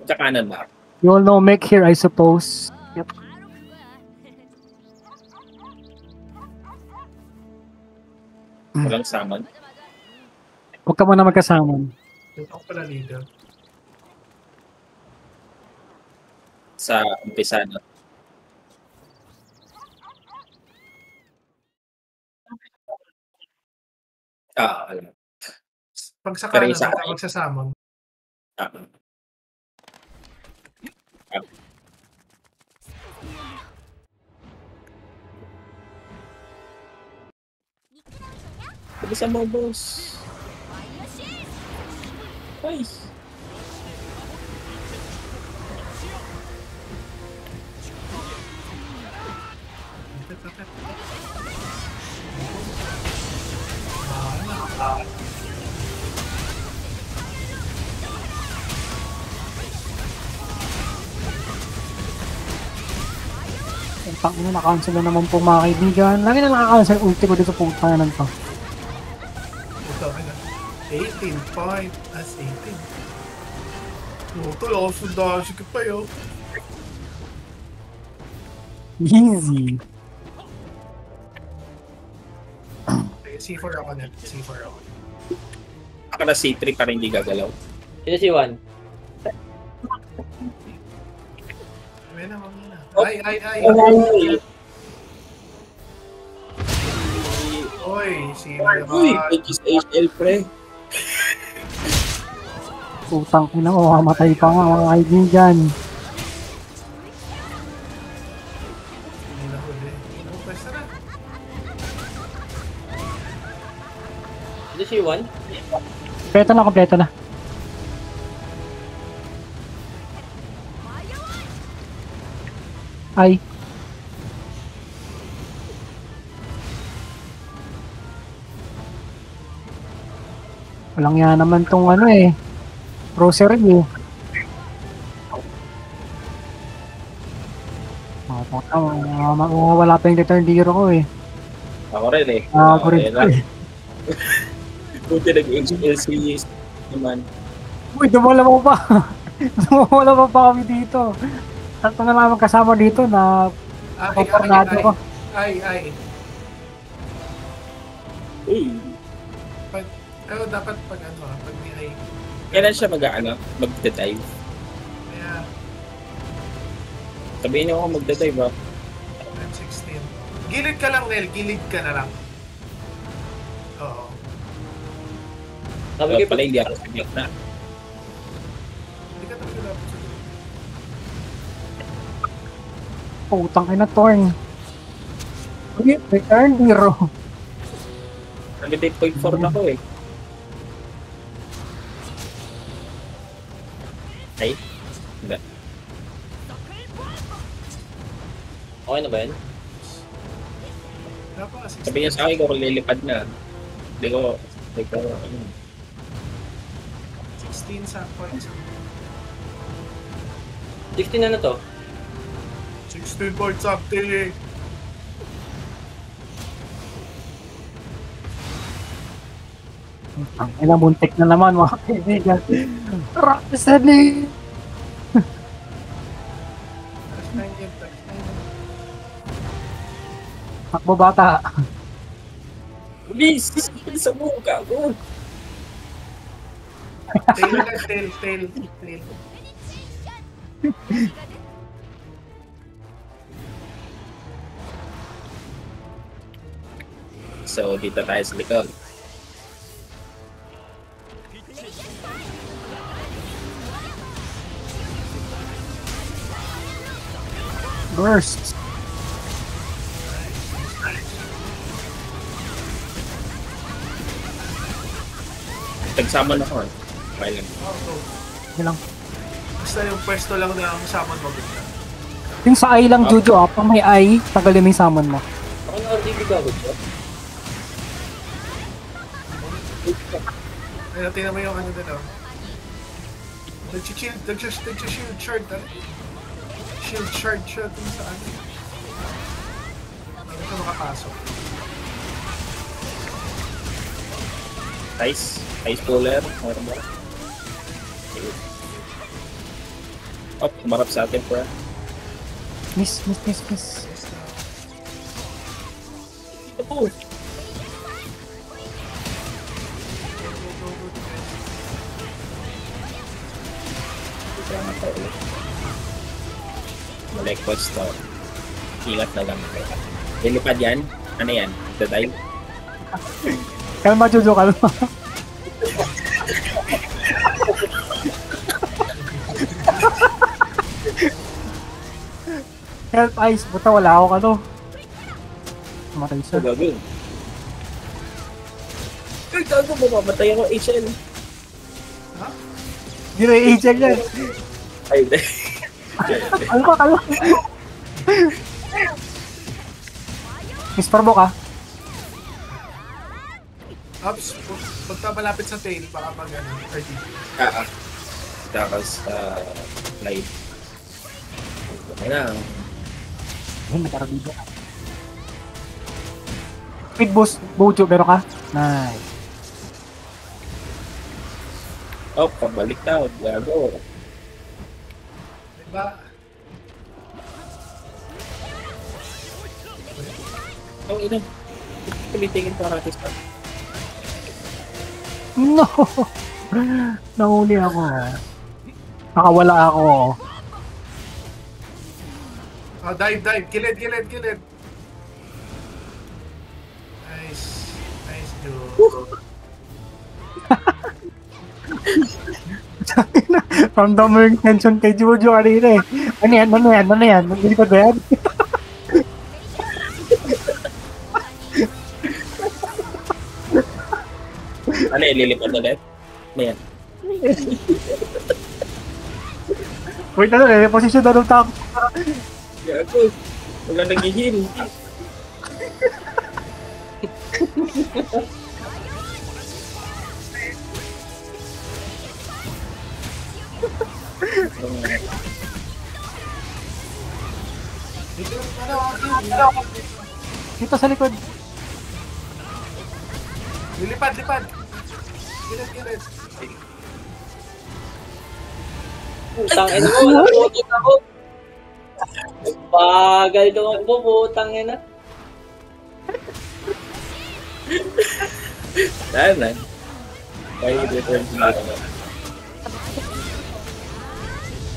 Sa kanan ba? You all know mech here, I suppose. Yep. Walang summon. Huwag ka muna magkasamon. Ito ko pala leader. Sa umpisa na. Alam. Pag sa Pero kanan, isa ka magsasamon. Bilisan mo, boss. Ay. Ang tangina, na-cancel na naman po mga kaibigan. Lagi na nakakancel ulti ko dito po. Pangalan to. Ito, 18 point. That's 18. Ito, lakas ng dashi ka pa yun. Easy. C4 ako na. C4 ako. Ako na C3 pa rin hindi gagalaw. Sino si Juan? May na, mamaya na. Oh. Ay. Oy, sino Uy, naman? HL pre. Putang ina ko, mamatay pa nga mga kaibigan. Hindi na huli. Pwesta na. Sino si Juan? Kompleto na. Ay. Walang yan naman tong ano eh. Rosary eh. Wala pa yung return hero ko eh. Ako rin eh. Ako rin eh. Buti nag-HLC naman. Uy, dumalaw pa. Dumalaw pa kami dito. Tatlo na lang kasama dito na paparnado ko. Ay. Uy. Dapat pag ano, pag may ay. Kailan siya mag-dive? Kaya, Sabihin niyo ako magdadive ba? M16. Gilid ka lang, Nel. Gilid ka na lang. Oo. Sabi ko Pala hindi ako sabihin na. Hindi ka talaga dapat sa gilid. Putang ina, Torn. Uy, return hero. Nag-date 0.4 na ko eh. Ay? Hindi. okay na ba yan? Dapat kasi. Sabi niya sa akin kung lilipad na. Hindi ko... 16 sa points. 16 na to? 16 points something. Ang ina, buntik na naman mga kaibigan. Rocksteady! Touch 9 yun, touch 9. Takbo bata. Bilis! Bilis sa buka ko! Tail. So, dito tayo sa likod. Burst. Nagsama na ko eh. Okay lang. Yun lang. Basta yung pwesto lang na summon mo bigla. Yung sa eye lang, Jojo, ah. Pag may eye, tagalin mo yung summon mo. Ako na RDB ka agad siya. Ay, tingnan mo yung ano din oh. Nag-shield shard ah. Shield shard siya dun sa ano. Ano ka makapasok? Ice puller. Meron ba? Oh, kumarap sa atin, bro. Miss. Oh, Like what's to? Ingat na lang. Lilipad yan? Ano yan? Daday? Kalma, Jojo, kalma. Help, Ice. Buta, wala ako ano. Matay siya. So, gagawin. Ay, gago mo, mamatay ako, HL. Hindi na i-HL yan. Ay, hindi. Kalma. Miss Parbo ka? Ops, pagka malapit sa tail, baka mag ano, RD. Tapos, live. Okay na. Ayun, nagkarabido. Speed boost, Bojo, meron ka? Nice. Oh, pabalik na. Gago. Diba? Oh, ina. Kulitingin para atis pa. No! Nahuli ako. Nakawala ako. Oh, dive. Kilid. Nice, dude. Ramdam mo yung tension kay Jojo kanina eh. Ano yan? Nagilipad ba yan? Ano yan? Lilipad ulit? Ano yan? Wait na lang, position na ng tank. Gago. Wala nag-heal. Dito, ano, Dito sa likod. lipad. Kilid. Putang ina mo, naputot ako. Bagal tumakbo, putang ina. Sana. Kaya return to the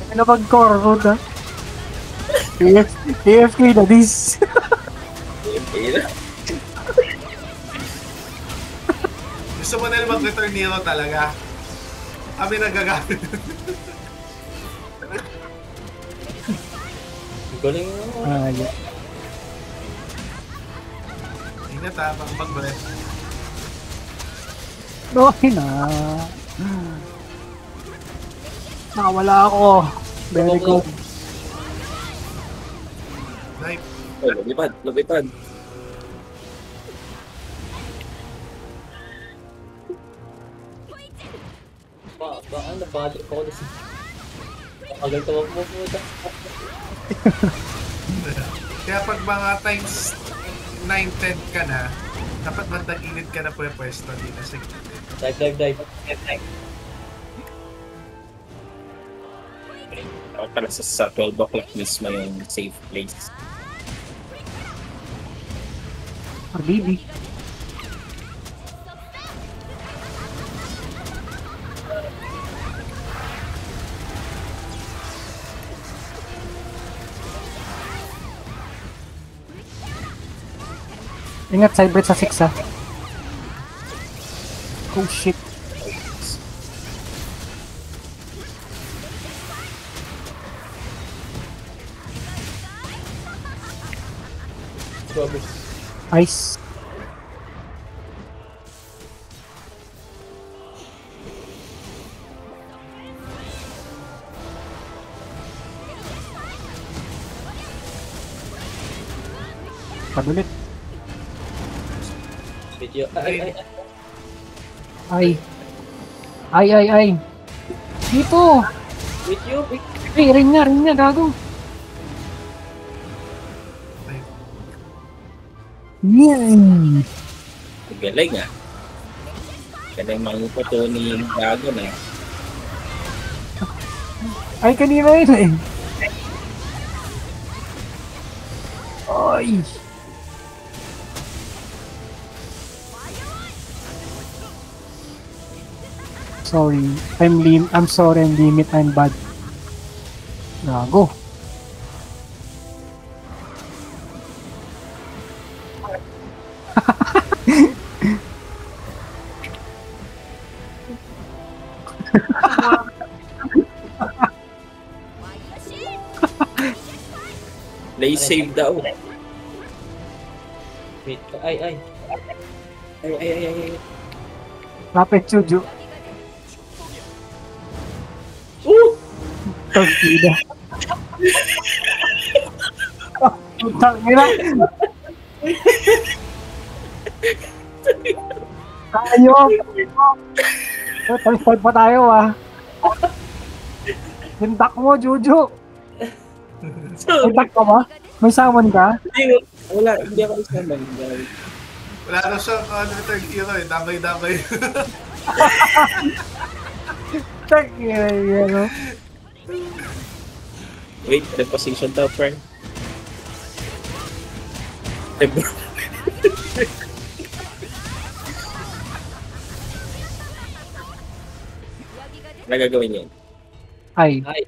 Ano pag-core road ha? AFK na this. Gusto mo nila mag-return Nero talaga. Kami nagagamit. Galing mo. Yeah. Ingat ha, mag-breath. Okay na. Nakawala ako. Very good. Dive. Oh, lumipad. Ano ba? Ako na si... Magal tumakbo, puta. Kaya pag mga times 9-10 ka na, dapat bandang-init ka na pwesto dito. Sige. Dive. Dapat pala sa 12 o'clock mismo yung safe place. Baby. Ingat, Cybrid sa 6 ha. Oh shit. Grabe. Ice. Padulit. Video. Ay. Dito. Video. Hey, ring na, gago. Yan. Galing ah. Galing manguputo ni Gago na. Ay, kanina yun eh. Ay. Sorry. I'm sorry, I'm limit, I'm bad. Gago. Play save daw. Wait, ay. Ay. Rapid Chuju. Tagpida. Putang ina. Tayo. Talistad pa tayo ah. Hintak mo, Juju. Hintak ka ba? May summon ka? Wala, hindi ako isama. Wala na siya, third hero eh. Damay-damay. Tag ina no? Wait, the position daw, friend. Nagagawin yan. Ay. Ay.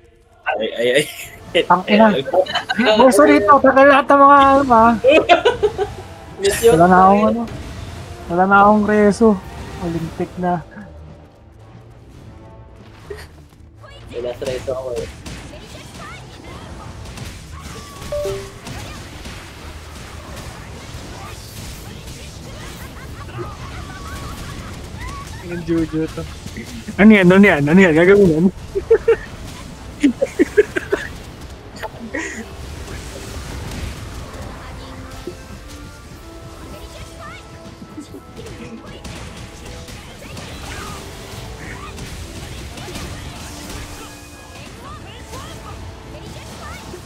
Ang ina. Gusto rito, tagal lahat ng mga Mission. Wala na akong ano. Wala na akong reso. Olympic na. Wala sa reso ako eh. Yung Juju to. Ano yan? Gagawin yan?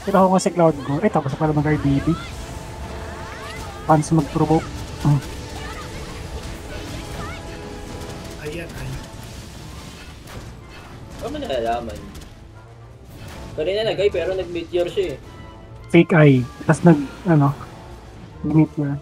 Pero ako nga si Cloud Go. Tapos pala mag-RBB. Fans mag-provoke. Ayan. Paano nalalaman? Kanina nagay pero nag-meteor siya eh. Fake eye. Tapos nag-meet yun.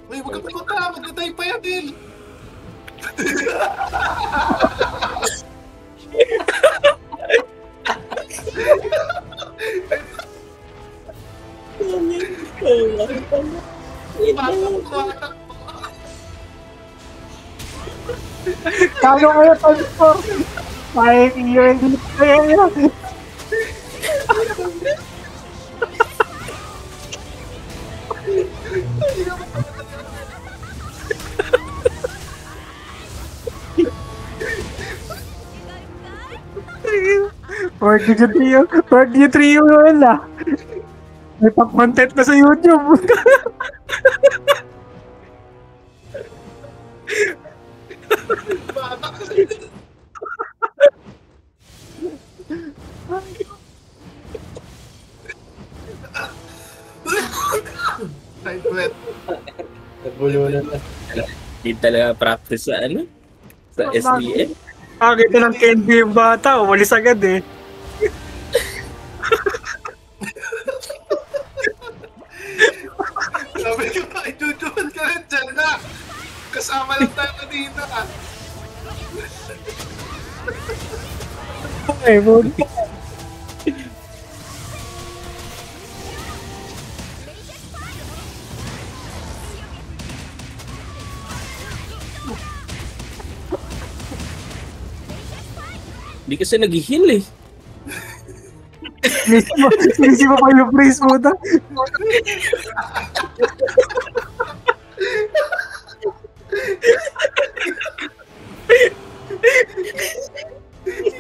Uy, magkatagot ka! Magkatay pa yan, Dil! Kano kayo, Transport? Ay, yun. Kaya yun. Pork you trio yun ah. May pag-content na sa YouTube. Side wet. Nagbulunan na. Hindi talaga practice sa sa SDM. Nakakita ng candy yung bata, umalis agad eh. Sabi ko na, ijujuan ka rin dyan na! Kasama lang tayo dito ah! Okay, bud. Hindi kasi nag-heal eh. Sinisi mo pa yung praise mo na.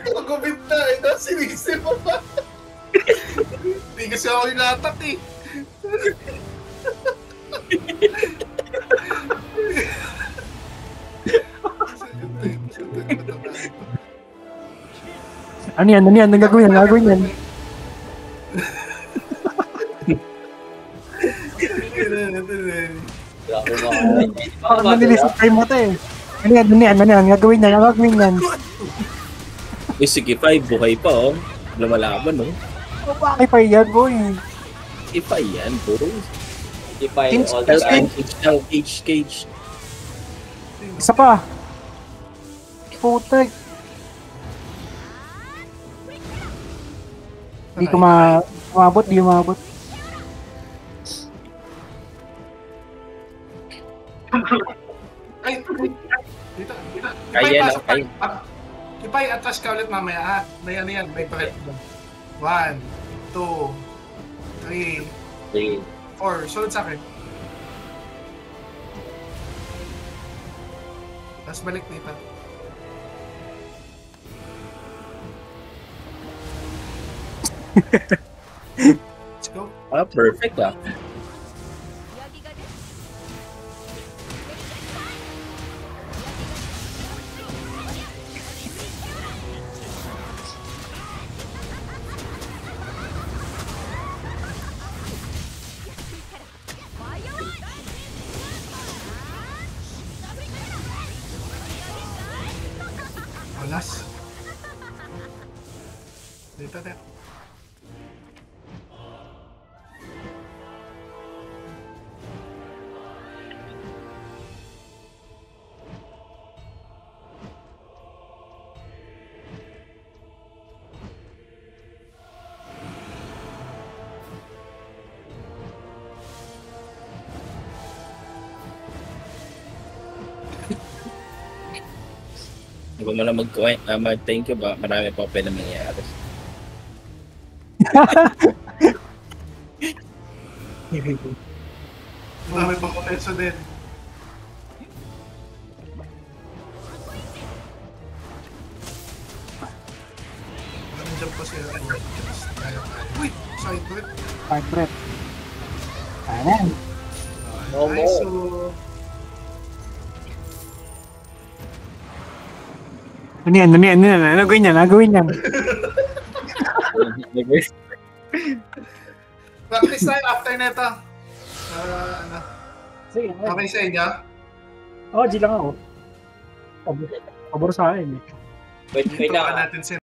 Magubit na eh, sinisi mo pa! Hindi kasi ako yung latak eh! Ano yan? Ang gagawin yan? Grabe mga. Parang nanilisip kayo mo ito eh. Ano yan, gagawin yan. Eh, sige, 5, buhay pa, oh. Lumalaban, oh. Bakit pa yan, boy? Ipa yan, bro. Define all the time. Cage. Isa pa. Putek. Di ko umabot. Ay, dito. Kaya lang, kaya. Ipay, atras ka ulit mamaya, ha? Yan, may pakit. 1, 2, 3, 4. Sunod sa akin. Tapos balik dito. Let's go. Ah, perfect, ah. Alas. Dito. Hindi ko mo lang mag-thank you ba? Marami pa pwede mangyayari. Marami pang potenso din. Maraming jump pa sila. Uy! Side break. Five breath. Ayan. No Nice. more. Ano yan? Nagawin yan. Practice tayo after nito. Ano? Sige. Okay sa inyo? G lang ako. Pabor sa akin eh. Wait Tutukan lang. natin sila.